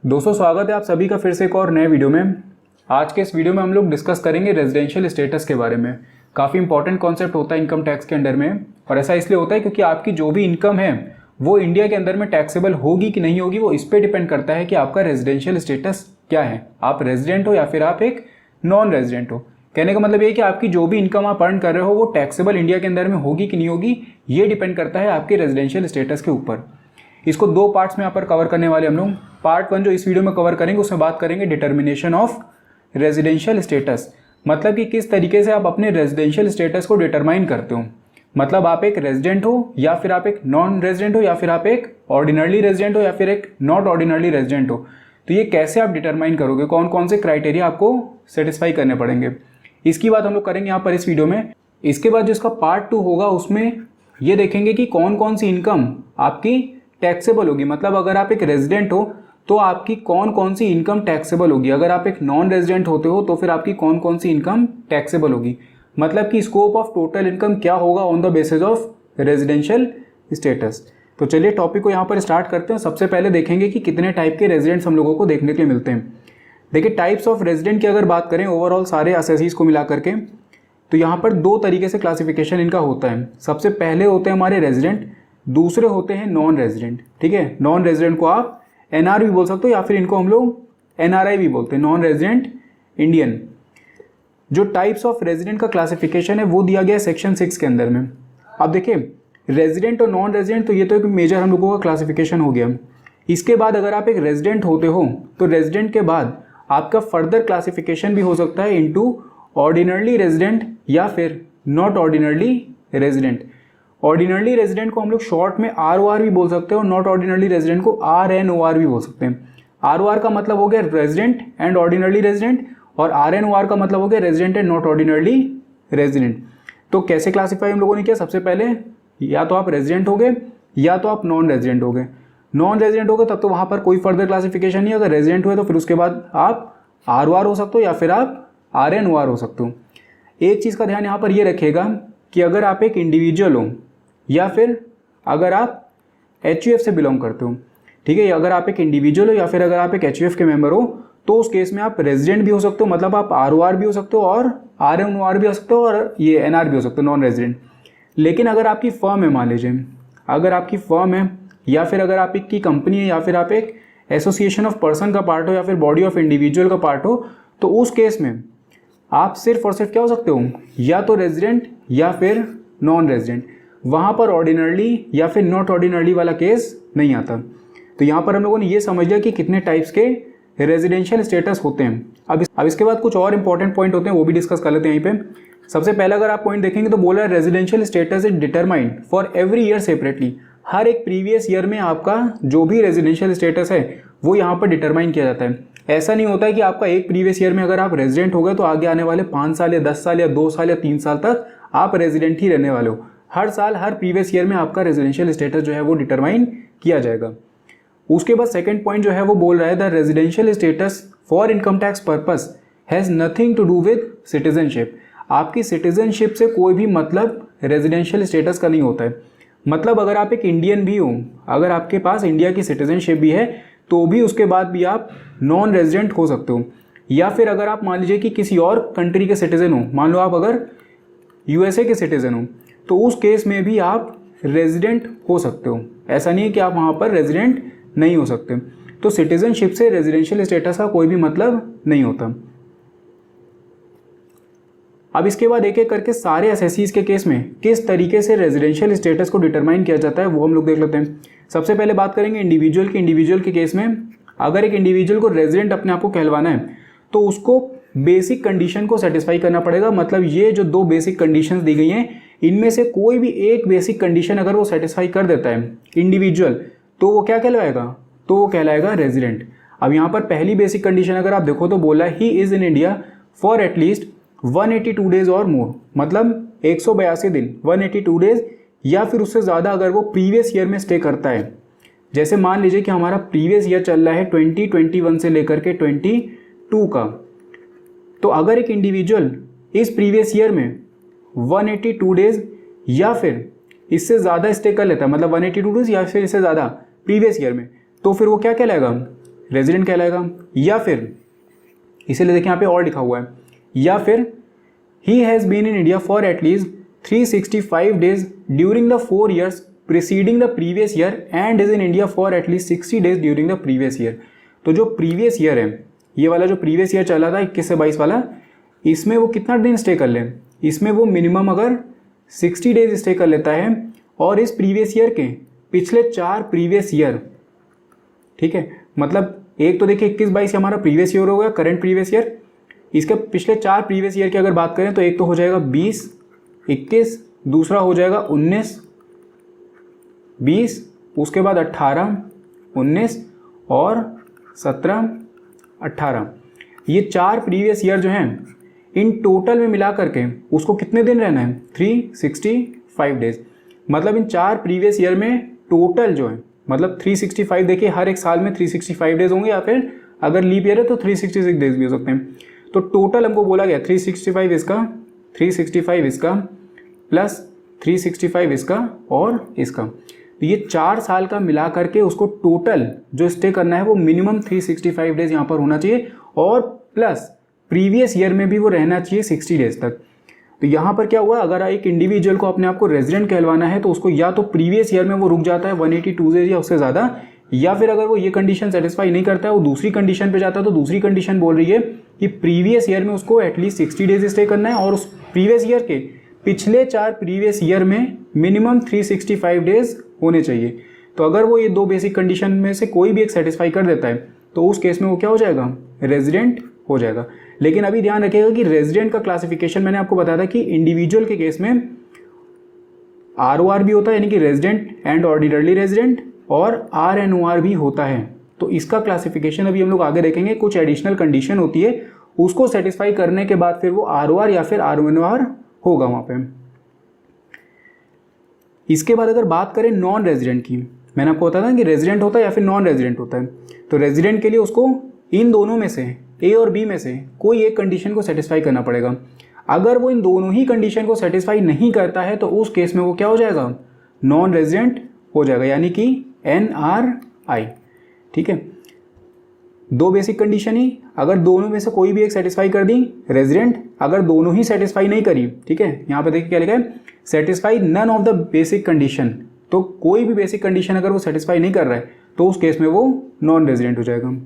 दोस्तों स्वागत है आप सभी का फिर से एक और नए वीडियो में। आज के इस वीडियो में हम लोग डिस्कस करेंगे रेजिडेंशियल स्टेटस के बारे में। काफ़ी इंपॉर्टेंट कॉन्सेप्ट होता है इनकम टैक्स के अंडर में, और ऐसा इसलिए होता है क्योंकि आपकी जो भी इनकम है वो इंडिया के अंदर में टैक्सेबल होगी कि नहीं होगी, वो इस पर डिपेंड करता है कि आपका रेजिडेंशियल स्टेटस क्या है। आप रेजिडेंट हो या फिर आप एक नॉन रेजिडेंट हो। कहने का मतलब ये है कि आपकी जो भी इनकम आप अर्न कर रहे हो वो टैक्सेबल इंडिया के अंदर में होगी कि नहीं होगी, ये डिपेंड करता है आपके रेजिडेंशियल स्टेटस के ऊपर। इसको दो पार्ट्स में यहाँ पर कवर करने वाले हम लोग। पार्ट 1 जो इस वीडियो में कवर करेंगे उसमें बात करेंगे डिटर्मिनेशन ऑफ रेजिडेंशियल स्टेटस, मतलब कि किस तरीके से आप अपने रेजिडेंशियल स्टेटस को डिटरमाइन करते हो। मतलब आप एक रेजिडेंट हो या फिर आप एक नॉन रेजिडेंट हो या फिर आप एक ऑर्डिनरली रेजिडेंट हो या फिर एक नॉट ऑर्डिनरली रेजिडेंट हो, तो ये कैसे आप डिटरमाइन करोगे, कौन कौन से क्राइटेरिया आपको सेटिस्फाई करने पड़ेंगे, इसकी बात हम लोग करेंगे यहाँ पर इस वीडियो में। इसके बाद जो इसका पार्ट 2 होगा उसमें ये देखेंगे कि कौन कौन सी इनकम आपकी टैक्सेबल होगी। मतलब अगर आप एक रेजिडेंट हो तो आपकी कौन कौन सी इनकम टैक्सेबल होगी, अगर आप एक नॉन रेजिडेंट होते हो तो फिर आपकी कौन कौन सी इनकम टैक्सेबल होगी। मतलब कि स्कोप ऑफ टोटल इनकम क्या होगा on the basis of residential status. तो चलिए टॉपिक को यहाँ पर स्टार्ट करते हैं। सबसे पहले देखेंगे कि कितने टाइप के रेजिडेंट्स हम लोगों को देखने के लिए मिलते हैं। देखिए टाइप्स ऑफ रेजिडेंट की अगर बात करें ओवरऑल सारे असेसीज को मिला करके, तो यहाँ पर दो तरीके से क्लासिफिकेशन इनका होता है। सबसे पहले होते हैं हमारे रेजिडेंट, दूसरे होते हैं नॉन रेजिडेंट। ठीक है, नॉन रेजिडेंट को आप एनआर भी बोल सकते हो या फिर इनको हम लोग एनआरआई भी बोलते हैं, नॉन रेजिडेंट इंडियन। जो टाइप्स ऑफ रेजिडेंट का क्लासिफिकेशन है वो दिया गया है सेक्शन 6 के अंदर में। अब देखिए रेजिडेंट और नॉन रेजिडेंट, तो ये तो एक मेजर हम लोगों का क्लासिफिकेशन हो गया। इसके बाद अगर आप एक रेजिडेंट होते हो तो रेजिडेंट के बाद आपका फर्दर क्लासिफिकेशन भी हो सकता है इनटू ऑर्डिनरली रेजिडेंट या फिर not ordinarily resident. Ordinarily resident को हम लोग शॉर्ट में ROR भी बोल सकते हैं और नॉट ऑर्डिनरली रेजिडेंट को RNOR भी बोल सकते हैं। ROR का मतलब हो गया रेजिडेंट एंड ऑर्डिनरली रेजिडेंट, और RNOR का मतलब हो गया resident and not ordinarily resident. तो कैसे क्लासीफाई हम लोगों ने किया, सबसे पहले या तो आप रेजिडेंट हो गए या तो आप नॉन रेजिडेंट हो गए। नॉन रेजिडेंट हो गए तब तो वहाँ पर कोई फर्दर क्लासिफिकेशन नहीं है। अगर रेजिडेंट हुए तो फिर उसके बाद आप ROR हो सकते हो या फिर आप RNOR हो सकते हो। एक चीज़ का ध्यान यहाँ पर ये रखिएगा कि अगर आप एक इंडिविजुअल हो या फिर अगर आप HUF से बिलोंग करते हो, ठीक है, अगर आप एक इंडिविजुअल हो या फिर अगर आप एक HUF के मेंबर हो, तो उस केस में आप रेजिडेंट भी हो सकते हो, मतलब आप ROR भी हो सकते हो और RNOR भी हो सकते हो और ये NR भी हो सकते हो, नॉन रेजिडेंट। लेकिन अगर आपकी फर्म है, मान लीजिए अगर आपकी फर्म है या फिर अगर आप एक की कंपनी है या फिर आप एक एसोसिएशन ऑफ पर्सन का पार्ट हो या फिर बॉडी ऑफ इंडिविजुअल का पार्ट हो, तो उस केस में आप सिर्फ और सिर्फ क्या हो सकते हो, या तो रेजिडेंट या फिर नॉन रेजिडेंट। वहाँ पर ऑर्डिनरली या फिर नॉट ऑर्डिनरली वाला केस नहीं आता। तो यहाँ पर हम लोगों ने ये समझ लिया कि कितने टाइप्स के रेजिडेंशियल स्टेटस होते हैं। अब इसके बाद कुछ और इंपॉर्टेंट पॉइंट होते हैं, वो भी डिस्कस कर लेते हैं यहीं पे। सबसे पहले अगर आप पॉइंट देखेंगे तो बोला है residential status is determined for every year separately. हर एक प्रीवियस ईयर में आपका जो भी रेजिडेंशियल स्टेटस है वो यहाँ पर डिटरमाइन किया जाता है। ऐसा नहीं होता है कि आपका एक प्रीवियस ईयर में अगर आप रेजिडेंट हो गए तो आगे आने वाले 5 साल या 10 साल या 2 साल या 3 साल तक आप रेजिडेंट ही रहने वाले हो। हर साल हर प्रीवियस ईयर में आपका रेजिडेंशियल स्टेटस जो है वो डिटरमाइन किया जाएगा। उसके बाद सेकंड पॉइंट जो है वो बोल रहा है the residential status for income tax purpose has nothing to do with citizenship. आपकी सिटीजनशिप से कोई भी मतलब रेजिडेंशियल स्टेटस का नहीं होता है। मतलब अगर आप एक इंडियन भी हो, अगर आपके पास इंडिया की सिटीजनशिप भी है तो भी उसके बाद भी आप नॉन रेजिडेंट हो सकते हो। या फिर अगर आप मान लीजिए कि किसी और कंट्री के सिटीजन हो, मान लो आप अगर USA के सिटीजन हो, तो उस केस में भी आप रेजिडेंट हो सकते हो। ऐसा नहीं है कि आप वहाँ पर रेजिडेंट नहीं हो सकते। तो सिटीजनशिप से रेजिडेंशियल स्टेटस का कोई भी मतलब नहीं होता। अब इसके बाद एक एक करके सारे एसएससीज के केस में किस तरीके से रेजिडेंशियल स्टेटस को डिटरमाइन किया जाता है वो हम लोग देख लेते हैं। सबसे पहले बात करेंगे इंडिविजुअल की। इंडिविजुअल के केस में अगर एक इंडिविजुअल को रेजिडेंट अपने आप को कहलवाना है तो उसको बेसिक कंडीशन को सेटिस्फाई करना पड़ेगा। मतलब ये जो 2 बेसिक कंडीशंस दी गई हैं इनमें से कोई भी एक बेसिक कंडीशन अगर वो सेटिस्फाई कर देता है इंडिविजुअल, तो वो क्या कहलाएगा, तो वो कहलाएगा रेजिडेंट। अब यहाँ पर पहली बेसिक कंडीशन अगर आप देखो तो बोला he is in India for at least 182 days और मोर, मतलब 182 दिन 182 डेज या फिर उससे ज़्यादा अगर वो प्रीवियस ईयर में स्टे करता है। जैसे मान लीजिए कि हमारा प्रीवियस ईयर चल रहा है 2021 से लेकर के 22 का, तो अगर एक इंडिविजुअल इस प्रीवियस ईयर में 182 डेज या फिर इससे ज़्यादा स्टे कर लेता है, मतलब 182 डेज या फिर इससे ज़्यादा प्रीवियस ईयर में, तो फिर वो क्या कहलाएगा, रेजिडेंट कहलाएगा। या फिर इसीलिए देखिए यहाँ पे और लिखा हुआ है, या फिर he has been in India for at least 365 days during the 4 years preceding the previous year and is in India for at least 60 days during the previous year. तो जो प्रीवियस ईयर है, ये वाला जो प्रीवियस ईयर चला था 21 से 22 वाला, इसमें वो कितना दिन स्टे कर ले, इसमें वो मिनिमम अगर 60 days स्टे कर लेता है और इस प्रीवियस ईयर के पिछले 4 प्रीवियस ईयर, ठीक है, मतलब एक तो देखिए 21-22 हमारा प्रीवियस ईयर हो गया, करंट प्रीवियस ईयर, इसके पिछले 4 प्रीवियस ईयर की अगर बात करें तो एक तो हो जाएगा 20, 21, दूसरा हो जाएगा 19, 20, उसके बाद 18, 19 और 17, 18। ये 4 प्रीवियस ईयर जो हैं इन टोटल में मिला करके उसको कितने दिन रहना है, 365 डेज। मतलब इन 4 प्रीवियस ईयर में टोटल जो है, मतलब 365, देखिए हर एक साल में 365 डेज होंगे, या फिर अगर लीप ईयर है तो 366 डेज भी हो सकते हैं। तो टोटल हमको बोला गया 365 इसका, 365 इसका प्लस 365 इसका और इसका। तो ये 4 साल का मिला करके उसको टोटल जो स्टे करना है वो मिनिमम 365 डेज यहाँ पर होना चाहिए, और प्लस प्रीवियस ईयर में भी वो रहना चाहिए 60 डेज तक। तो यहाँ पर क्या हुआ, अगर एक इंडिविजुअल को अपने आप को रेजिडेंट कहलवाना है तो उसको या तो प्रीवियस ईयर में वो रुक जाता है 182 डेज या उससे ज़्यादा, या फिर अगर वो ये कंडीशन सेटिस्फाई नहीं करता है, वो दूसरी कंडीशन पे जाता है, तो दूसरी कंडीशन बोल रही है कि प्रीवियस ईयर में उसको एटलीस्ट 60 डेज स्टे करना है और उस प्रीवियस ईयर के पिछले 4 प्रीवियस ईयर में मिनिमम 365 डेज होने चाहिए। तो अगर वो ये 2 बेसिक कंडीशन में से कोई भी एक सेटिस्फाई कर देता है तो उस केस में वो क्या हो जाएगा, रेजिडेंट हो जाएगा। लेकिन अभी ध्यान रखिएगा कि रेजिडेंट का क्लासिफिकेशन मैंने आपको बताया था कि इंडिविजुअल के केस में ROR भी होता है, यानी कि रेजिडेंट एंड ऑर्डिनरली रेजिडेंट, और RNOR भी होता है। तो इसका क्लासिफिकेशन अभी हम लोग आगे देखेंगे। कुछ एडिशनल कंडीशन होती है, उसको सेटिस्फाई करने के बाद फिर वो ROR या फिर RNOR होगा वहाँ पे। इसके बाद अगर बात करें नॉन रेजिडेंट की, मैंने आपको बताया था कि रेजिडेंट होता है या फिर नॉन रेजिडेंट होता है। तो रेजिडेंट के लिए उसको इन दोनों में से A और B में से कोई एक कंडीशन को सेटिस्फाई करना पड़ेगा। अगर वो इन दोनों ही कंडीशन को सेटिस्फाई नहीं करता है तो उस केस में वो क्या हो जाएगा, नॉन रेजिडेंट हो जाएगा, यानी कि NRI। ठीक है, 2 बेसिक कंडीशन ही, अगर दोनों में से कोई भी एक सेटिस्फाई कर दी रेजिडेंट, अगर दोनों ही सेटिस्फाई नहीं करी, ठीक है, यहाँ पे देखिए क्या लिखा है, satisfy none of the basic condition. तो कोई भी बेसिक कंडीशन अगर वो सेटिस्फाई नहीं कर रहा है तो उस केस में वो नॉन रेजिडेंट हो जाएगा।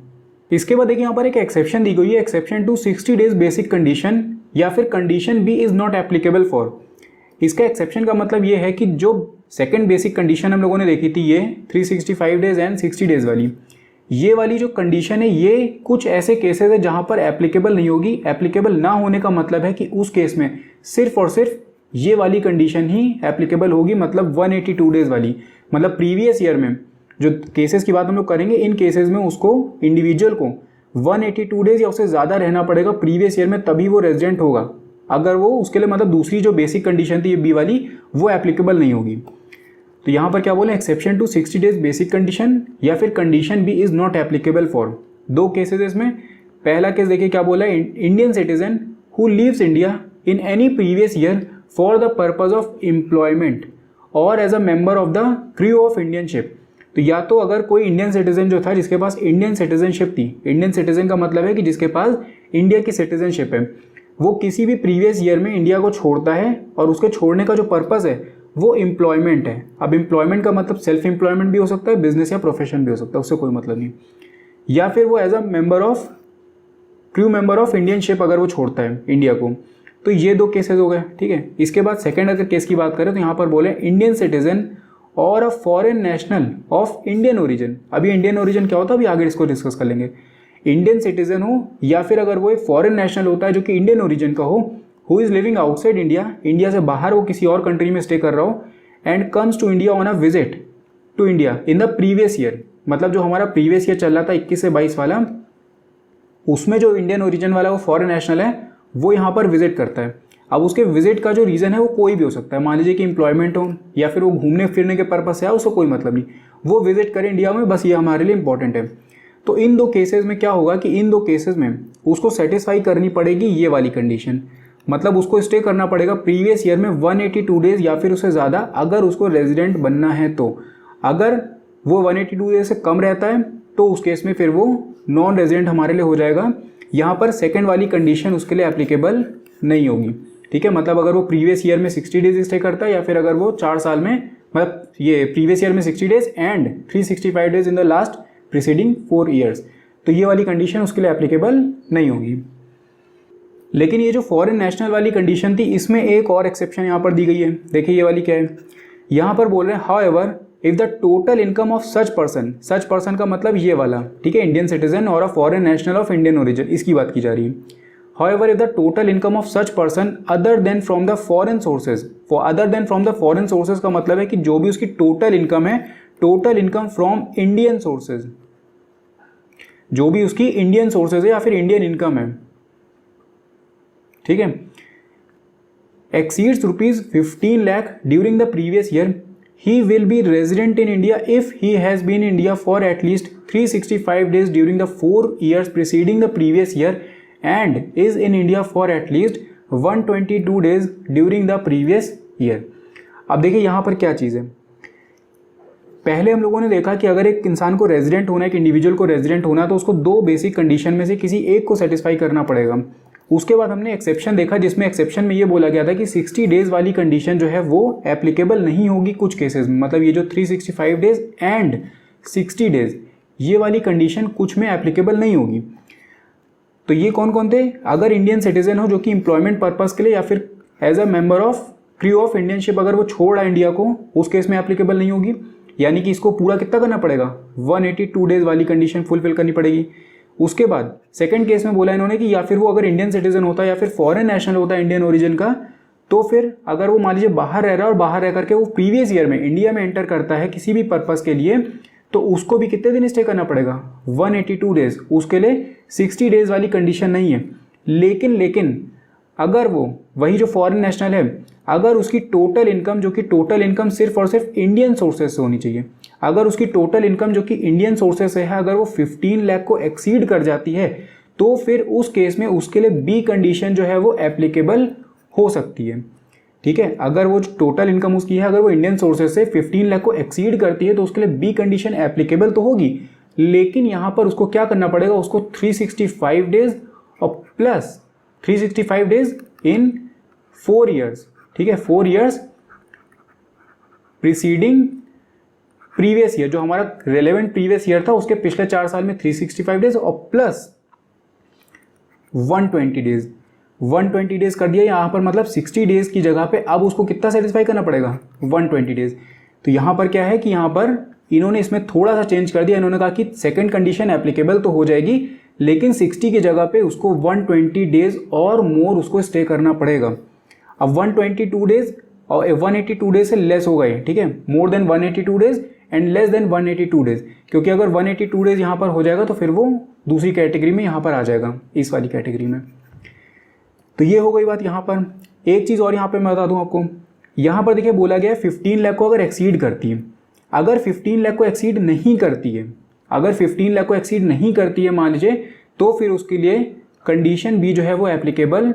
इसके बाद देखिए यहाँ पर एक एक्सेप्शन दी गई है, exception to 60 days basic condition या फिर condition B is not applicable for. इसका एक्सेप्शन का मतलब ये है कि जो सेकंड बेसिक कंडीशन हम लोगों ने देखी थी, ये 365 डेज एंड 60 डेज वाली, ये वाली जो कंडीशन है ये कुछ ऐसे केसेस है जहां पर एप्लीकेबल नहीं होगी। एप्लीकेबल ना होने का मतलब है कि उस केस में सिर्फ और सिर्फ ये वाली कंडीशन ही एप्लीकेबल होगी, मतलब 182 डेज वाली। मतलब प्रीवियस ईयर में जो केसेस की बात हम लोग करेंगे, इन केसेस में उसको इंडिविजुअल को 182 डेज या उससे ज़्यादा रहना पड़ेगा प्रीवियस ईयर में, तभी वो रेजिडेंट होगा। अगर वो उसके लिए मतलब दूसरी जो बेसिक कंडीशन थी ये बी वाली, वो एप्लीकेबल नहीं होगी। तो यहाँ पर क्या बोले, exception to 60 days basic condition या फिर condition B is not applicable for. 2 cases इसमें। पहला केस देखिए क्या बोला है, Indian citizen who leaves India in any previous year for the purpose of employment और as a member of the crew of Indian ship. तो या तो अगर कोई इंडियन सिटीजन जो था जिसके पास इंडियन सिटीजनशिप थी, इंडियन सिटीजन का मतलब है कि जिसके पास इंडिया की सिटीजनशिप है, वो किसी भी प्रीवियस ईयर में इंडिया को छोड़ता है और उसके छोड़ने का जो पर्पस है वो एम्प्लॉयमेंट है। अब एम्प्लॉयमेंट का मतलब सेल्फ एम्प्लॉयमेंट भी हो सकता है, बिजनेस या प्रोफेशन भी हो सकता है, उससे कोई मतलब नहीं। या फिर वो as a member of crew member of Indian ship अगर वो छोड़ता है इंडिया को। तो ये 2 केसेस हो गए, ठीक है। इसके बाद सेकंड अगर केस की बात करें तो यहाँ पर बोले इंडियन सिटीजन और a foreign national of Indian origin. अभी इंडियन ओरिजिन क्या होता है अभी आगे इसको डिस्कस कर लेंगे। इंडियन सिटीजन हो या फिर अगर वो एक फॉरेन नेशनल होता है जो कि इंडियन ओरिजिन का हो, who is living outside India, India से बाहर वो किसी और कंट्री में स्टे कर रहा हो, and comes to India on a visit to India in the previous year. मतलब जो हमारा प्रीवियस ईयर चल रहा था 21 से 22 वाला, उसमें जो इंडियन ओरिजिन वाला वो फॉरेन नेशनल है, वो यहाँ पर विजिट करता है। अब उसके विजिट का जो रीज़न है वो कोई भी हो सकता है, मान लीजिए कि एम्प्लॉयमेंट हो या फिर वो घूमने फिरने के पर्पज से है, उसको कोई मतलब नहीं, वो विजिट करे इंडिया में, बस ये हमारे लिए इंपॉर्टेंट है। तो इन 2 केसेस में क्या होगा कि इन 2 केसेस में उसको सेटिस्फाई करनी पड़ेगी ये वाली कंडीशन, मतलब उसको स्टे करना पड़ेगा प्रीवियस ईयर में 182 डेज या फिर उससे ज़्यादा, अगर उसको रेजिडेंट बनना है तो। अगर वो 182 डेज से कम रहता है तो उस केस में फिर वो नॉन रेजिडेंट हमारे लिए हो जाएगा। यहाँ पर सेकंड वाली कंडीशन उसके लिए एप्लीकेबल नहीं होगी, ठीक है। मतलब अगर वो प्रीवियस ईयर में 60 डेज स्टे करता है या फिर अगर वो 4 साल में, मतलब ये प्रीवियस ईयर में 60 days and 365 days in the last preceding 4 years, तो ये वाली कंडीशन उसके लिए एप्लीकेबल नहीं होगी। लेकिन ये जो फॉरेन नेशनल वाली कंडीशन थी, इसमें एक और एक्सेप्शन यहाँ पर दी गई है। देखिए ये वाली क्या है, यहाँ पर बोल रहे हैं however if the total income of such person का मतलब ये वाला, ठीक है, इंडियन सिटीजन और a foreign national of Indian origin, इसकी बात की जा रही है। However if the total income of such person other than from the foreign sources, other than from the foreign sources का मतलब है कि जो भी उसकी टोटल इनकम है, total income from Indian sources, जो भी उसकी इंडियन सोर्सेज है या फिर इंडियन इनकम है, ठीक है, exceeds rupees 15 lakh during the previous year, he will be resident in India if he has been in India for at least 365 days during the 4 years preceding the previous year and is in India for at least 122 days during the previous year। अब देखिए यहाँ पर क्या चीज़ है, पहले हम लोगों ने देखा कि अगर एक इंसान को रेजिडेंट होना है, एक इंडिविजुअल को रेजिडेंट होना है, तो उसको 2 बेसिक कंडीशन में से किसी एक को सेटिस्फाई करना पड़ेगा। उसके बाद हमने एक्सेप्शन देखा, जिसमें एक्सेप्शन में ये बोला गया था कि 60 डेज वाली कंडीशन जो है वो एप्लीकेबल नहीं होगी कुछ केसेस में। मतलब ये जो 365 डेज एंड 60 डेज, ये वाली कंडीशन कुछ में एप्लीकेबल नहीं होगी। तो ये कौन कौन थे, अगर इंडियन सिटीजन हो जो कि एम्प्लॉयमेंट पर्पस के लिए या फिर as a member of crew of Indian ship अगर वो छोड़ रहा है इंडिया को, उस केस में एप्लीकेबल नहीं होगी। यानी कि इसको पूरा कितना करना पड़ेगा, 182 डेज वाली कंडीशन फुलफिल करनी पड़ेगी। उसके बाद सेकंड केस में बोला इन्होंने कि या फिर वो अगर इंडियन सिटीजन होता है या फिर फॉरेन नेशनल होता है इंडियन ओरिजिन का, तो फिर अगर वो मान लीजिए बाहर रह रहा है और बाहर रह करके वो प्रीवियस ईयर में इंडिया में एंटर करता है किसी भी पर्पस के लिए, तो उसको भी कितने दिन स्टे करना पड़ेगा, 182 डेज। उसके लिए 60 डेज वाली कंडीशन नहीं है। लेकिन अगर वो वही जो फॉरेन नेशनल है, अगर उसकी टोटल इनकम, जो कि टोटल इनकम सिर्फ और सिर्फ इंडियन सोर्सेज से होनी चाहिए, अगर उसकी टोटल इनकम जो कि इंडियन सोर्सेज से है अगर वो 15 लाख को एक्सीड कर जाती है, तो फिर उस केस में उसके लिए बी कंडीशन जो है वो एप्लीकेबल हो सकती है, ठीक है। अगर वो टोटल इनकम उसकी है, अगर वो इंडियन सोर्सेज से 15 लाख को एक्सीड करती है, तो उसके लिए बी कंडीशन एप्लीकेबल तो होगी। लेकिन यहाँ पर उसको क्या करना पड़ेगा, उसको 365 डेज और प्लस 365 डेज इन 4 ईयर्स, ठीक है, 4 ईयर्स प्रीसीडिंग प्रीवियस ईयर, जो हमारा रेलेवेंट प्रीवियस ईयर था उसके पिछले 4 साल में 365 डेज और प्लस 120 डेज। 120 डेज कर दिया यहाँ पर, मतलब 60 डेज की जगह पे अब उसको कितना सेटिस्फाई करना पड़ेगा, 120 डेज। तो यहाँ पर क्या है कि यहाँ पर इन्होंने इसमें थोड़ा सा चेंज कर दिया। इन्होंने कहा कि सेकंड कंडीशन एप्लीकेबल तो हो जाएगी, लेकिन 60 की जगह पे उसको 120 डेज और मोर उसको स्टे करना पड़ेगा। अब 122 डेज और 182 डेज से लेस हो गए, ठीक है, more than 182 days and less than 182 days, क्योंकि अगर 182 डेज यहाँ पर हो जाएगा तो फिर वो दूसरी कैटेगरी में यहाँ पर आ जाएगा, इस वाली कैटेगरी में। तो ये हो गई बात यहाँ पर। एक चीज़ और यहाँ पे मैं बता दूँ आपको, यहाँ पर देखिए बोला गया है 15 लाख को अगर एक्सीड करती है, अगर 15 लाख को एक्सीड नहीं करती है, अगर 15 लाख को एक्सीड नहीं करती है मान लीजिए, तो फिर उसके लिए कंडीशन भी जो है वो एप्लीकेबल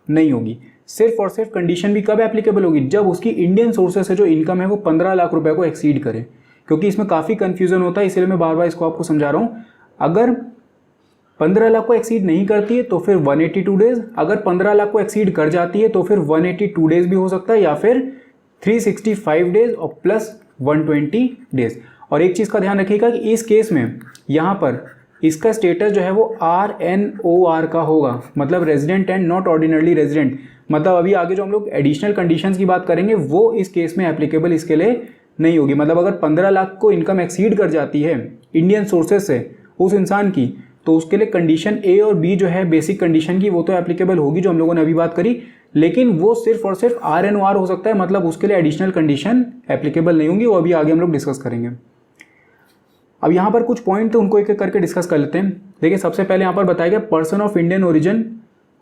नहीं होगी। सिर्फ और सिर्फ कंडीशन भी कब एप्लीकेबल होगी, जब उसकी इंडियन सोर्सेस से जो इनकम है वो 15 लाख रुपए को एक्सीड करे। क्योंकि इसमें काफ़ी कंफ्यूजन होता है, इसलिए मैं बार बार इसको आपको समझा रहा हूँ। अगर 15 लाख को एक्सीड नहीं करती है तो फिर 182 डेज, अगर 15 लाख को एक्सीड कर जाती है तो फिर 182 डेज भी हो सकता है, या फिर 365 डेज और प्लस 120 डेज। और एक चीज़ का ध्यान रखिएगा कि इस केस में यहाँ पर इसका स्टेटस जो है वो RNOR का होगा, मतलब resident and not ordinarily resident. मतलब अभी आगे जो हम लोग एडिशनल कंडीशंस की बात करेंगे वो इस केस में एप्लीकेबल इसके लिए नहीं होगी। मतलब अगर 15 लाख को इनकम एक्सीड कर जाती है इंडियन सोर्सेज से उस इंसान की, तो उसके लिए कंडीशन ए और बी जो है बेसिक कंडीशन की, वो तो एप्लीकेबल होगी जो हम लोगों ने अभी बात करी, लेकिन वो सिर्फ और सिर्फ RNOR हो सकता है, मतलब उसके लिए एडिशनल कंडीशन एप्लीकेबल नहीं होंगी। वो अभी आगे हम लोग डिस्कस करेंगे। अब यहाँ पर कुछ पॉइंट तो उनको एक एक करके डिस्कस कर लेते हैं। देखिए सबसे पहले यहाँ पर बताया गया पर्सन ऑफ इंडियन ओरिजिन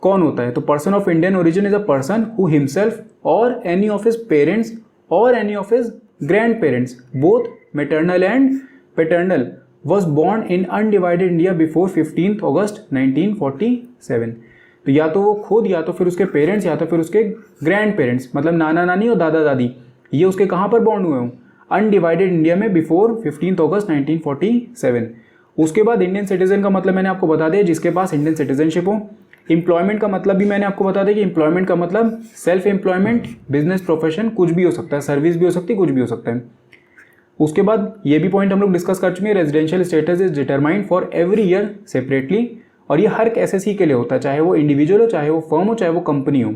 कौन होता है। तो person of Indian origin is a person who himself और एनी ऑफ हिज पेरेंट्स और any of his grand parents both maternal and paternal was born in undivided India before 15th August 1947। तो या तो वो खुद, या तो फिर उसके पेरेंट्स, या तो फिर उसके ग्रैंड पेरेंट्स, मतलब नाना नानी और दादा दादी, ये उसके कहाँ पर बॉर्न हुए हों, अनडिवाइडेड इंडिया में बिफोर 15th अगस्त 1947। उसके बाद इंडियन सिटीजन का मतलब मैंने आपको बता दिया जिसके पास इंडियन सिटीजनशिप हो। एम्प्लॉयमेंट का मतलब भी मैंने आपको बता दिया कि एम्प्लॉयमेंट का मतलब सेल्फ एम्प्लॉयमेंट, बिजनेस, प्रोफेशन, कुछ भी हो सकता है, सर्विस भी हो सकती है, कुछ भी हो सकता है। उसके बाद ये भी पॉइंट हम लोग डिस्कस कर चुके हैं, residential status is determined for every year separately, और ये हर एसएससी के लिए होता है, चाहे वो इंडिविजुअल हो, चाहे वो फर्म हो, चाहे वो कंपनी हो।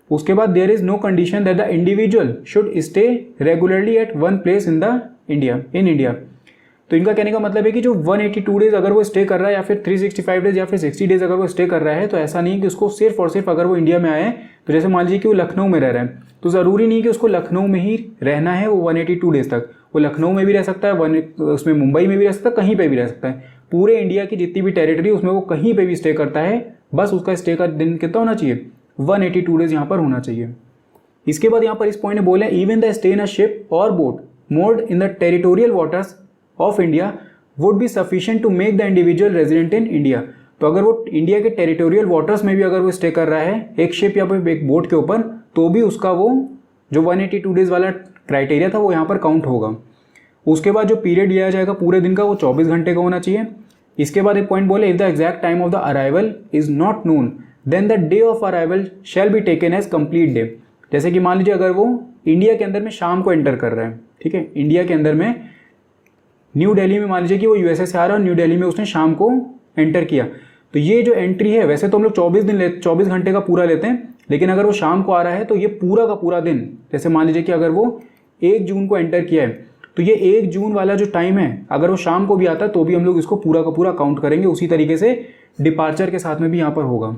उसके बाद there is no condition that the individual should stay regularly at one place in India. तो इनका कहने का मतलब है कि जो 182 डेज अगर वो स्टे कर रहा है या फिर 365 डेज या फिर 60 डेज अगर वो स्टे कर रहा है, तो ऐसा नहीं है कि उसको सिर्फ और सिर्फ अगर वो इंडिया में आए, तो जैसे मान लीजिए कि वो लखनऊ में रह रहा है, तो ज़रूरी नहीं कि उसको लखनऊ में ही रहना है वो 182 डेज तक। वो लखनऊ में भी रह सकता है, उसमें मुंबई में भी रह सकता है, कहीं पर भी रह सकता है। पूरे इंडिया की जितनी भी टेरिटरी उसमें वो कहीं पर भी स्टे करता है, बस उसका स्टे का दिन कितना होना चाहिए, 182 डेज यहाँ पर होना चाहिए। इसके बाद यहाँ पर इस पॉइंट में बोले even the stay in a ship और boat moored in the territorial waters of India would be sufficient to make the individual resident in India। तो अगर वो इंडिया के टेरिटोरियल वाटर्स में भी अगर वो स्टे कर रहा है एक शिप या फिर एक बोट के ऊपर, तो भी उसका वो जो 182 डेज वाला क्राइटेरिया था वो यहाँ पर काउंट होगा। उसके बाद जो पीरियड लिया जाएगा पूरे दिन का वो 24 घंटे का होना चाहिए। इसके बाद एक पॉइंट बोले if the exact time of the arrival is not known then the day of arrival shall be taken as complete day. जैसे कि मान लीजिए अगर वो इंडिया के अंदर में शाम को एंटर कर रहा है, ठीक है, इंडिया के अंदर में न्यू दिल्ली में मान लीजिए कि वो यूएसए से आ रहा है और न्यू दिल्ली में उसने शाम को एंटर किया, तो ये जो एंट्री है वैसे तो हम लोग 24 घंटे का पूरा लेते हैं, लेकिन अगर वो शाम को आ रहा है तो ये पूरा का पूरा दिन, जैसे मान लीजिए कि अगर वो 1 जून को एंटर किया है तो ये 1 जून वाला जो टाइम है अगर वो शाम को भी आता है तो भी हम लोग इसको पूरा का पूरा काउंट करेंगे। उसी तरीके से डिपार्चर के साथ में भी यहाँ पर होगा।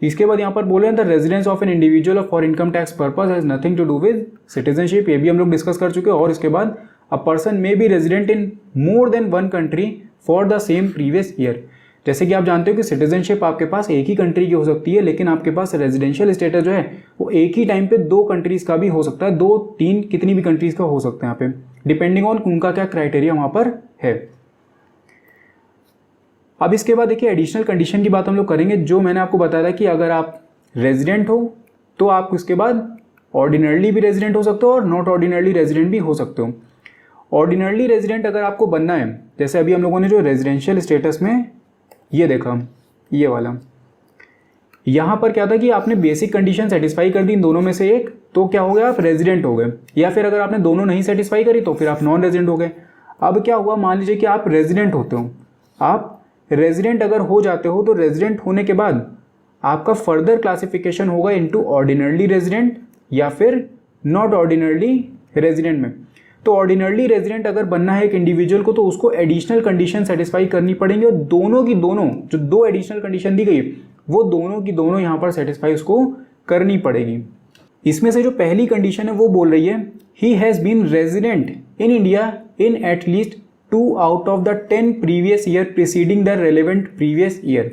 इसके बाद यहाँ पर बोले the residence of an individual for income tax purpose has nothing to do with citizenship, ये भी हम लोग डिस्कस कर चुके हैं। और इसके बाद a person may be resident in more than one country for the same previous year. जैसे कि आप जानते हो कि सिटीजनशिप आपके पास एक ही कंट्री की हो सकती है, लेकिन आपके पास रेजिडेंशियल स्टेटस जो है वो एक ही टाइम पे 2 कंट्रीज का भी हो सकता है, 2-3 कितनी भी कंट्रीज का हो सकता है यहाँ पे, डिपेंडिंग ऑन उनका क्या क्राइटेरिया वहाँ पर है। अब इसके बाद देखिए एडिशनल कंडीशन की बात हम लोग करेंगे। जो मैंने आपको बताया था कि अगर आप रेजिडेंट हो तो आप उसके बाद ऑर्डिनरली भी रेजिडेंट हो सकते हो और नॉट ऑर्डिनरली रेजिडेंट भी हो सकते हो। ऑर्डिनरली रेजिडेंट अगर आपको बनना है, जैसे अभी हम लोगों ने जो रेजिडेंशियल स्टेटस में ये देखा, ये वाला, यहाँ पर क्या था कि आपने बेसिक कंडीशन सेटिस्फाई कर दी इन दोनों में से एक, तो क्या हो गया, आप रेजिडेंट हो गए। या फिर अगर आपने दोनों नहीं सेटिस्फाई करी तो फिर आप नॉन रेजिडेंट हो गए। अब क्या हुआ, मान लीजिए कि आप रेजिडेंट होते हो, आप रेजिडेंट अगर हो जाते हो तो रेजिडेंट होने के बाद आपका फर्दर क्लासिफिकेशन होगा इनटू ऑर्डिनरली रेजिडेंट या फिर नॉट ऑर्डिनरली रेजिडेंट में। तो ऑर्डिनरली रेजिडेंट अगर बनना है एक इंडिविजुअल को तो उसको एडिशनल कंडीशन सेटिस्फाई करनी पड़ेंगी, और दोनों की दोनों जो 2 एडिशनल कंडीशन दी गई वो दोनों की दोनों यहाँ पर सेटिस्फाई उसको करनी पड़ेगी। इसमें से जो पहली कंडीशन है वो बोल रही है he has been resident in India in at least 2 out of the 10 previous year preceding the relevant previous year।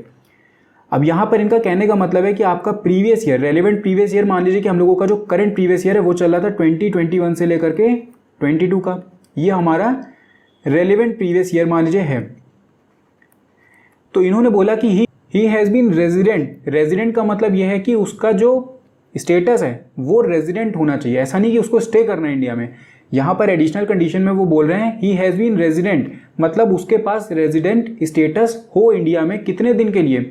अब यहाँ पर इनका कहने का मतलब है कि आपका previous year, relevant previous year, मान लीजिए कि हम लोगों का जो करंट प्रीवियस ईयर है वो चल रहा था 2021 से लेकर के 22 का, ये हमारा रेलेवेंट प्रीवियस ईयर मान लीजिए है। तो इन्होंने बोला कि he has been resident. Resident का मतलब यह है कि उसका जो स्टेटस है वो रेजिडेंट होना चाहिए, ऐसा नहीं कि उसको स्टे करना है इंडिया में। यहाँ पर एडिशनल कंडीशन में वो बोल रहे हैं ही हैज़ बीन रेजिडेंट, मतलब उसके पास रेजिडेंट स्टेटस हो इंडिया में कितने दिन के लिए,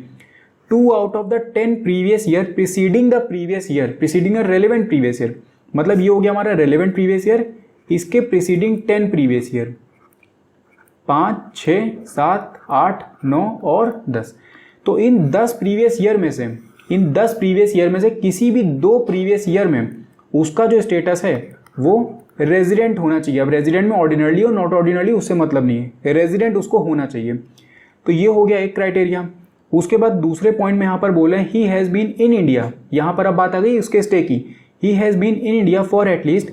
2 out of the 10 previous year preceding the previous year, preceding a relevant previous year, मतलब ये हो गया हमारा रेलेवेंट प्रीवियस ईयर, इसके प्रीसीडिंग 10 प्रीवियस ईयर, 5, 6, 7, 8, 9 और 10। तो इन 10 प्रीवियस ईयर में से किसी भी 2 प्रीवियस ईयर में उसका जो स्टेटस है वो रेजिडेंट होना चाहिए। अब रेजिडेंट में ऑर्डिनरली और नॉट ऑर्डिनरली उससे मतलब नहीं है, रेजिडेंट उसको होना चाहिए। तो ये हो गया एक क्राइटेरिया। उसके बाद दूसरे पॉइंट में यहाँ पर बोले he has been in India, यहाँ पर अब बात आ गई उसके स्टे की, he has been in India for at least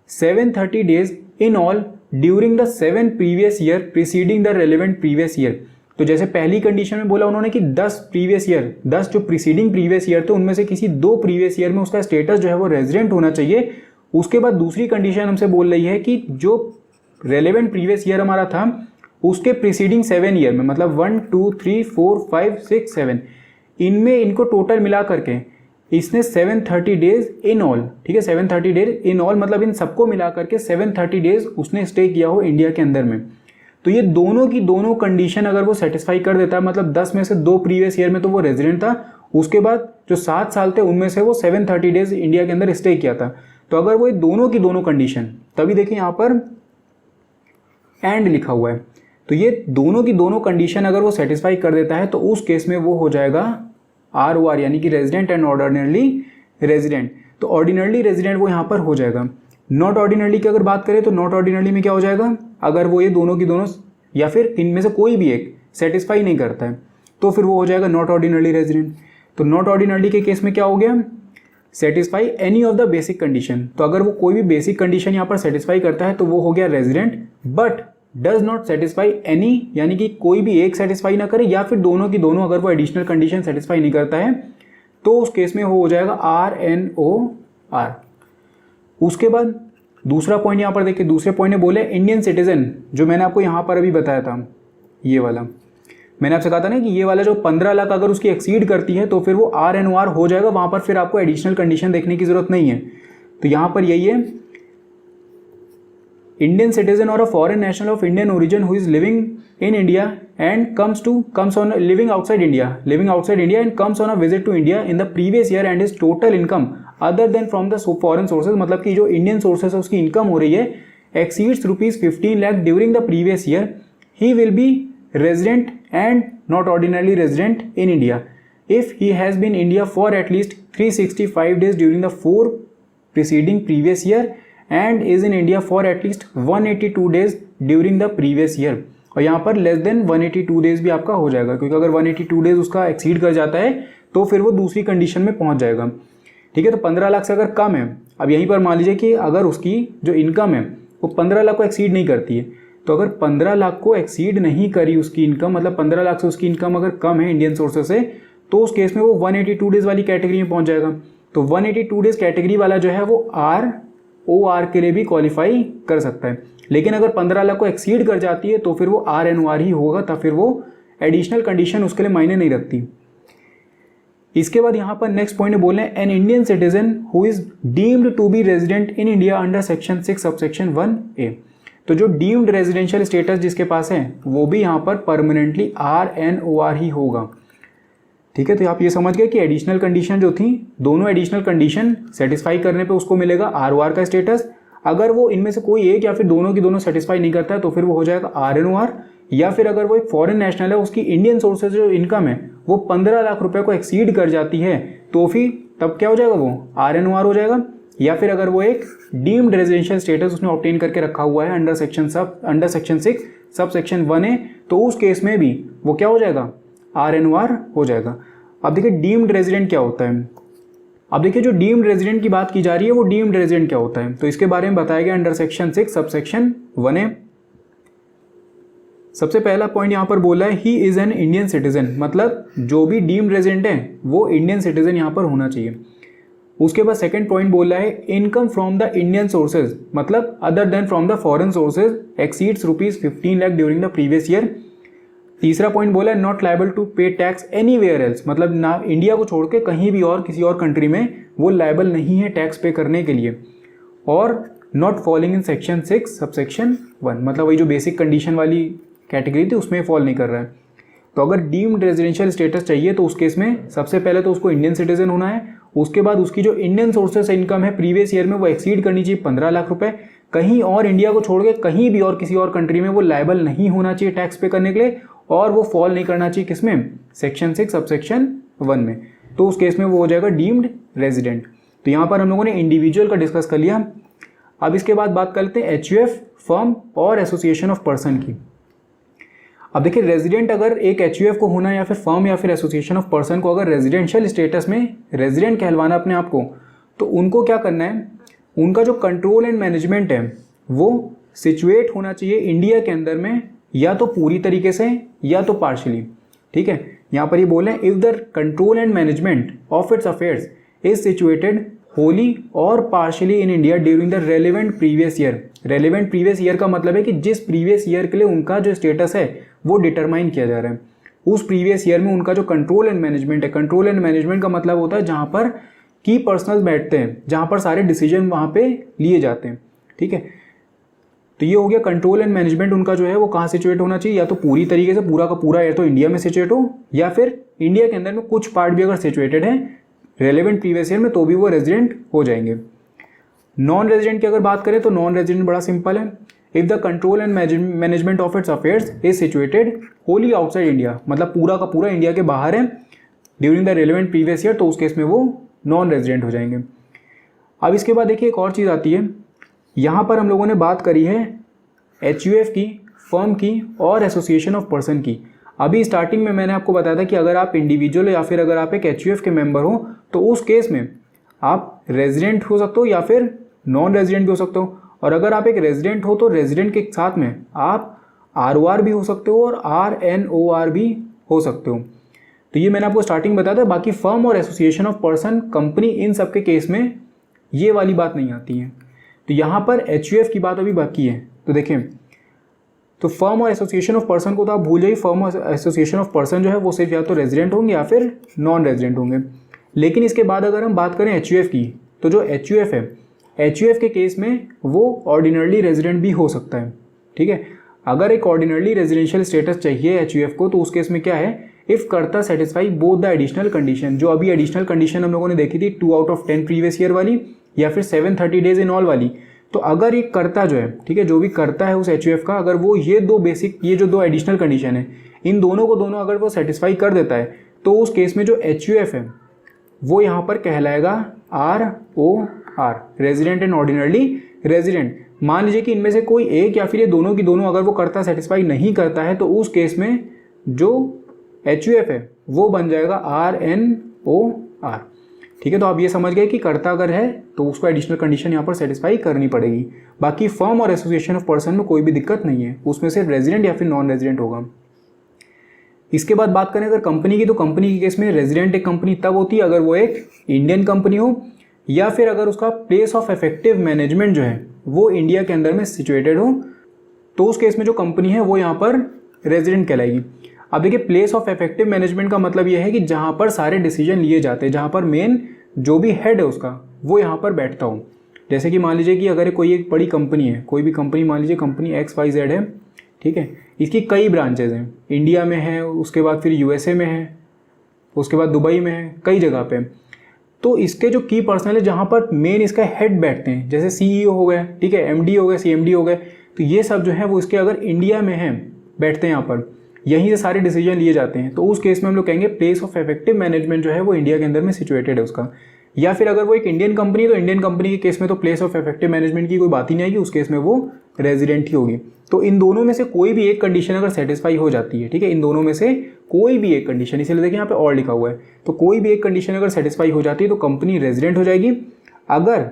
730 days in all during the 7 previous year preceding the relevant previous year. तो जैसे पहली कंडीशन में बोला उन्होंने कि 10 प्रीवियस ईयर, 10 जो प्रीसीडिंग प्रीवियस ईयर थे उनमें से किसी 2 प्रीवियस ईयर में उसका स्टेटस जो है वो रेजिडेंट होना चाहिए। उसके बाद दूसरी कंडीशन हमसे बोल रही है कि जो रेलेवेंट प्रीवियस ईयर हमारा था उसके प्रीसीडिंग 7 ईयर में, मतलब 1, 2, 3, 4, 5, 6, 7, इनमें इनको टोटल मिला करके इसने 730 डेज इन ऑल, ठीक है, 730 डेज इन ऑल मतलब इन सबको मिला करके 730 डेज उसने स्टे किया हो इंडिया के अंदर में। तो ये दोनों की दोनों कंडीशन अगर वो सेटिस्फाई कर देता है, मतलब 10 में से 2 प्रीवियस ईयर में तो वो रेजिडेंट था, उसके बाद जो 7 साल थे उनमें से वो 730 डेज इंडिया के अंदर स्टे किया था, तो अगर वो दोनों की दोनों कंडीशन, तभी देखिए यहाँ पर एंड लिखा हुआ है, तो ये दोनों की दोनों कंडीशन अगर वो सेटिस्फाई कर देता है तो उस केस में वो हो जाएगा ROR, यानी कि रेजिडेंट एंड ऑर्डिनरली रेजिडेंट। तो ऑर्डिनरली रेजिडेंट वो यहाँ पर हो जाएगा। नॉट ऑर्डिनरली की अगर बात करें तो नॉट ऑर्डिनरली में क्या हो जाएगा, अगर वो ये दोनों की दोनों या फिर इनमें से कोई भी एक सेटिस्फाई नहीं करता है तो फिर वो हो जाएगा नॉट ऑर्डिनरली रेजिडेंट। तो नॉट ऑर्डिनरली के केस में क्या हो गया, satisfy any of the basic condition, तो अगर वो कोई भी बेसिक कंडीशन यहाँ पर सेटिस्फाई करता है तो वो हो गया resident, but does not satisfy any, यानी कि कोई भी एक सेटिस्फाई ना करे या फिर दोनों की दोनों अगर वो एडिशनल कंडीशन सेटिस्फाई नहीं करता है तो उस केस में वो हो जाएगा RNOR। उसके बाद दूसरा पॉइंट यहाँ पर देखिए, दूसरे पॉइंट में बोले इंडियन सिटीजन, जो मैंने आपको यहाँ पर अभी बताया था, ये वाला मैंने आपसे कहा था ना कि ये वाला जो 15 लाख अगर उसकी एक्सीड करती है तो फिर वो RNOR हो जाएगा, वहाँ पर फिर आपको एडिशनल कंडीशन देखने की जरूरत नहीं है। तो यहाँ पर यही है, इंडियन सिटीजन और a foreign national of Indian origin who is living in India and comes on living outside India and comes on a visit to India in the previous year and his total income other than from the foreign sources, मतलब कि जो Indian sources है उसकी income हो रही है exceeds ₹15 lakh during the previous year, he will be resident and not ordinarily resident in India if he has been in India for at least 365 days during the 4 preceding previous year and is in India for at least 182 days during the previous year। और यहाँ पर less than 182 days भी आपका हो जाएगा, क्योंकि अगर 182 days उसका एक्सीड कर जाता है तो फिर वो दूसरी कंडीशन में पहुँच जाएगा। ठीक है, तो 15 लाख से अगर कम है, अब यहीं पर मान लीजिए कि अगर उसकी जो इनकम है वो 15 लाख को एक्सीड नहीं करती है, तो अगर 15 लाख को एक्सीड नहीं करी उसकी इनकम, मतलब 15 लाख से उसकी इनकम अगर कम है इंडियन सोर्सेस से, तो उस केस में वो 182 डेज वाली कैटेगरी में पहुँच जाएगा। तो 182 डेज कैटेगरी वाला जो है वो ROR के लिए भी क्वालिफाई कर सकता है, लेकिन अगर 15 लाख को एक्सीड कर जाती है तो फिर वो RNOR ही होगा, तब फिर वो एडिशनल कंडीशन उसके लिए मायने नहीं रखती। इसके बाद यहाँ पर नेक्स्ट पॉइंट बोल रहे हैं an Indian citizen who is deemed to be resident in India under section 6 subsection 1A। तो जो डीम्ड रेजिडेंशियल स्टेटस जिसके पास है वो भी यहाँ पर परमानेंटली RNOR ही होगा। ठीक है, तो आप ये समझ गए कि एडिशनल कंडीशन जो थी, दोनों एडिशनल कंडीशन सेटिस्फाई करने पे उसको मिलेगा ROR का स्टेटस। अगर वो इनमें से कोई एक या फिर दोनों की दोनों सेटिस्फाई नहीं करता है तो फिर वो हो जाएगा RNOR, या फिर अगर वो एक फॉरेन नेशनल है, उसकी इंडियन सोर्सेज जो इनकम है वो 15 लाख रुपए को एक्सीड कर जाती है तो फिर तब क्या हो जाएगा, वो RNOR हो जाएगा। या फिर अगर वो एक डीम्ड रेजिडेंशियल स्टेटस उसने ऑब्टेन करके रखा हुआ है under section 6 sub section 1A, तो उस केस में भी वो क्या हो जाएगा, RNOR हो जाएगा। अब देखिए डीम्ड रेजिडेंट क्या होता है। अब देखिए जो डीम्ड रेजिडेंट की बात की जा रही है वो डीम्ड रेजिडेंट क्या होता है, तो इसके बारे में बताया गया अंडर सेक्शन 6 सबसेक्शन 1A। सबसे पहला पॉइंट यहाँ पर बोला है he is an Indian citizen, मतलब जो भी डीम्ड रेजिडेंट है वो इंडियन सिटीजन यहाँ पर होना चाहिए। उसके बाद सेकंड पॉइंट बोला है income from the Indian sources, मतलब other than from the foreign sources exceeds ₹15 lakh during the previous year. तीसरा पॉइंट बोला है not liable to pay tax anywhere else, मतलब ना इंडिया को छोड़ के कहीं भी और किसी और कंट्री में वो लायबल नहीं है टैक्स पे करने के लिए। और not falling in section 6 subsection 1, मतलब वही जो बेसिक कंडीशन वाली कैटेगरी थी उसमें फॉल नहीं कर रहा है। तो अगर डीम्ड रेजिडेंशियल स्टेटस चाहिए तो उस केस में सबसे पहले तो उसको इंडियन सिटीजन होना है, उसके बाद उसकी जो इंडियन सोर्सेस इनकम है प्रीवियस ईयर में वो एक्सीड करनी चाहिए 15 लाख रुपए, कहीं और इंडिया को छोड़ के कहीं भी और किसी और कंट्री में वो लायबल नहीं होना चाहिए टैक्स पे करने के लिए, और वो फॉल नहीं करना चाहिए किसमें, सेक्शन 6 सबसेक्शन 1 में। तो उस केस में वो हो जाएगा डीम्ड रेजिडेंट। तो यहाँ पर हम लोगों ने इंडिविजुअल का डिस्कस कर लिया। अब इसके बाद बात करते हैं HUF, फर्म और एसोसिएशन ऑफ पर्सन की। अब देखिए रेजिडेंट अगर एक HUF को होना या फिर फर्म या फिर एसोसिएशन ऑफ पर्सन को अगर रेजिडेंशियल स्टेटस में रेजिडेंट कहलवाना अपने आप को, तो उनको क्या करना है, उनका जो कंट्रोल एंड मैनेजमेंट है वो सिचुएट होना चाहिए इंडिया के अंदर में, या तो पूरी तरीके से या तो पार्शियली। ठीक है, यहाँ पर ये बोले if the control and management of its affairs is situated wholly और partially in India during the relevant previous year. Relevant previous year का मतलब है कि जिस प्रीवियस ईयर के लिए उनका जो स्टेटस है वो डिटरमाइन किया जा रहा है, उस प्रीवियस ईयर में उनका जो कंट्रोल एंड मैनेजमेंट है। कंट्रोल एंड मैनेजमेंट का मतलब होता है जहाँ पर की पर्सनल्स बैठते हैं, जहाँ पर सारे डिसीजन वहाँ पे लिए जाते हैं। ठीक है, तो ये हो गया कंट्रोल एंड मैनेजमेंट उनका जो है वो कहाँ सिचुएट होना चाहिए, या तो पूरी तरीके से पूरा का पूरा या तो इंडिया में सिचुएट हो, या फिर इंडिया के अंदर में कुछ पार्ट भी अगर सिचुएटेड है रेलेवेंट प्रीवियस ईयर में तो भी वो रेजिडेंट हो जाएंगे। नॉन रेजिडेंट की अगर बात करें तो नॉन रेजिडेंट बड़ा सिंपल है। If the control and management of its affairs is situated Holi outside India, मतलब पूरा का पूरा इंडिया के बाहर है during the relevant previous year, तो उस केस में वो नॉन रेजिडेंट हो जाएंगे। अब इसके बाद देखिए एक और चीज़ आती है, यहाँ पर हम लोगों ने बात करी है HUF की, फर्म की और एसोसिएशन ऑफ पर्सन की। अभी स्टार्टिंग में मैंने आपको बताया था कि अगर आप इंडिविजुअल या फिर अगर आप एक HUF के मेंबर हो तो उस केस में आप रेजिडेंट हो सकते हो या फिर नॉन रेजिडेंट भी हो सकते हो, और अगर आप एक रेजिडेंट हो तो रेजिडेंट के साथ में आप ROR भी हो सकते हो और RNOR भी हो सकते हो। तो ये मैंने आपको स्टार्टिंग बताया था। बाकी फर्म और एसोसिएशन ऑफ पर्सन, कंपनी, इन सब के केस में ये वाली बात नहीं आती है। तो यहाँ पर HUF की बात अभी बाकी है। तो देखें, तो फर्म और एसोसिएशन ऑफ पर्सन को तो आप भूल जाइए, फर्म और एसोसिएशन ऑफ पर्सन जो है वो सिर्फ या तो रेजिडेंट होंगे या फिर नॉन रेजिडेंट होंगे। लेकिन इसके बाद अगर हम बात करें HUF की, तो जो HUF है, HUF के केस में वो ऑर्डिनरली रेजिडेंट भी हो सकता है। ठीक है, अगर एक ऑर्डिनरली रेजिडेंशियल स्टेटस चाहिए HUF को तो उस केस में क्या है, इफ़ कर्ता satisfy both the additional condition, जो अभी एडिशनल कंडीशन हम लोगों ने देखी थी 2 आउट ऑफ 10 प्रीवियस ईयर वाली या फिर 730 डेज इन ऑल वाली। तो अगर एक कर्ता जो है, ठीक है, जो भी कर्ता है उस HUF का, अगर वो ये जो दो एडिशनल कंडीशन है, इन दोनों को अगर वो सेटिस्फाई कर देता है तो उस केस में जो HUF है वो यहाँ पर कहलाएगा ROR, resident and ordinarily resident. मान लीजिए कि इनमें से कोई एक या फिर ये दोनों की दोनों अगर वो कर्ता सेटिस्फाई नहीं करता है तो उस केस में जो HUF है वो बन जाएगा RNOR। ठीक है, तो आप ये समझ गए कि कर्ता अगर है तो उसको एडिशनल कंडीशन यहाँ पर सेटिस्फाई करनी पड़ेगी। बाकी फर्म और एसोसिएशन ऑफ पर्सन में कोई भी दिक्कत नहीं है, उसमें सिर्फ रेजिडेंट या फिर नॉन रेजिडेंट होगा। इसके बाद बात करें अगर कंपनी की, तो कंपनी के केस में रेजिडेंट एक कंपनी तब होती है अगर वो एक इंडियन कंपनी हो या फिर अगर उसका प्लेस ऑफ इफेक्टिव मैनेजमेंट जो है वो इंडिया के अंदर में सिचुएटेड हो, तो उस केस में जो कंपनी है वो यहाँ पर रेजिडेंट कहलाएगी। अब देखिए, प्लेस ऑफ इफेक्टिव मैनेजमेंट का मतलब ये है कि जहाँ पर सारे डिसीजन लिए जाते हैं, जहाँ पर मेन जो भी हेड है उसका वो यहाँ पर बैठता हो। जैसे कि मान लीजिए कि अगर कोई एक बड़ी कंपनी है, कोई भी कंपनी, मान लीजिए कंपनी XYZ है, ठीक है, इसकी कई ब्रांचेज हैं, इंडिया में है, उसके बाद फिर USA में है, उसके बाद दुबई में है, कई जगह पे। तो इसके जो की पर्सनल है जहाँ पर मेन इसका हेड बैठते हैं, जैसे CEO हो गए, ठीक है, MD हो गए, CMD हो गए, तो ये सब जो है वो इसके अगर इंडिया में है, बैठते हैं यहाँ पर, यहीं से सारे डिसीजन लिए जाते हैं, तो उस केस में हम लोग कहेंगे प्लेस ऑफ इफेक्टिव मैनेजमेंट जो है वो इंडिया के अंदर में सिचुएटेड है उसका। या फिर अगर वो एक इंडियन कंपनी, तो इंडियन कंपनी के केस में तो प्लेस ऑफ इफेक्टिव मैनेजमेंट की कोई बात ही नहीं आएगी, उस केस में वो रेजिडेंट ही होगी। तो इन दोनों में से कोई भी एक कंडीशन अगर सेटिस्फाई हो जाती है, ठीक है, इन दोनों में से कोई भी एक कंडीशन, इसीलिए देखिए यहाँ पे और लिखा हुआ है, तो कोई भी एक कंडीशन अगर सेटिस्फाई हो जाती है तो कंपनी रेजिडेंट हो जाएगी। अगर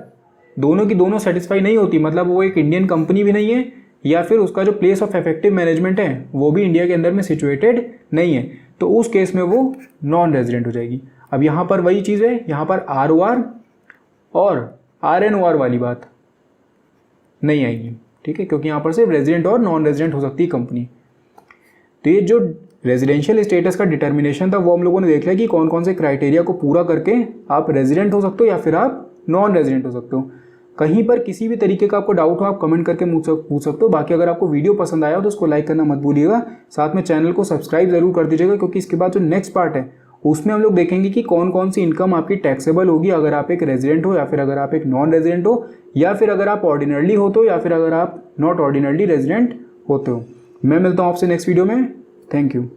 दोनों की दोनों सेटिस्फाई नहीं होती, मतलब वो एक इंडियन कंपनी भी नहीं है या फिर उसका जो प्लेस ऑफ इफेक्टिव मैनेजमेंट है वो भी इंडिया के अंदर में सिचुएटेड नहीं है, तो उस केस में वो नॉन रेजिडेंट हो जाएगी। अब यहाँ पर वही चीज़ है, यहाँ पर ROR और RNOR वाली बात नहीं आएगी, ठीक है, क्योंकि यहाँ पर सिर्फ रेजिडेंट और नॉन रेजिडेंट हो सकती है कंपनी। तो ये जो रेजिडेंशियल स्टेटस का डिटर्मिनेशन था वो हम लोगों ने देख लिया कि कौन कौन से क्राइटेरिया को पूरा करके आप रेजिडेंट हो सकते हो या फिर आप नॉन रेजिडेंट हो सकते हो। कहीं पर किसी भी तरीके का आपको डाउट हो आप कमेंट करके पूछ सकते हो। बाकी अगर आपको वीडियो पसंद आया हो तो उसको लाइक करना मत भूलिएगा, साथ में चैनल को सब्सक्राइब जरूर कर दीजिएगा, क्योंकि इसके बाद जो नेक्स्ट पार्ट है उसमें हम लोग देखेंगे कि कौन कौन सी इनकम आपकी टैक्सेबल होगी अगर आप एक रेजिडेंट हो या फिर अगर आप एक नॉन रेजिडेंट हो या फिर अगर आप ऑर्डिनरली होते हो या फिर अगर आप नॉट ऑर्डिनरली रेजिडेंट होते हो। मैं मिलता हूँ आपसे नेक्स्ट वीडियो में। Thank you.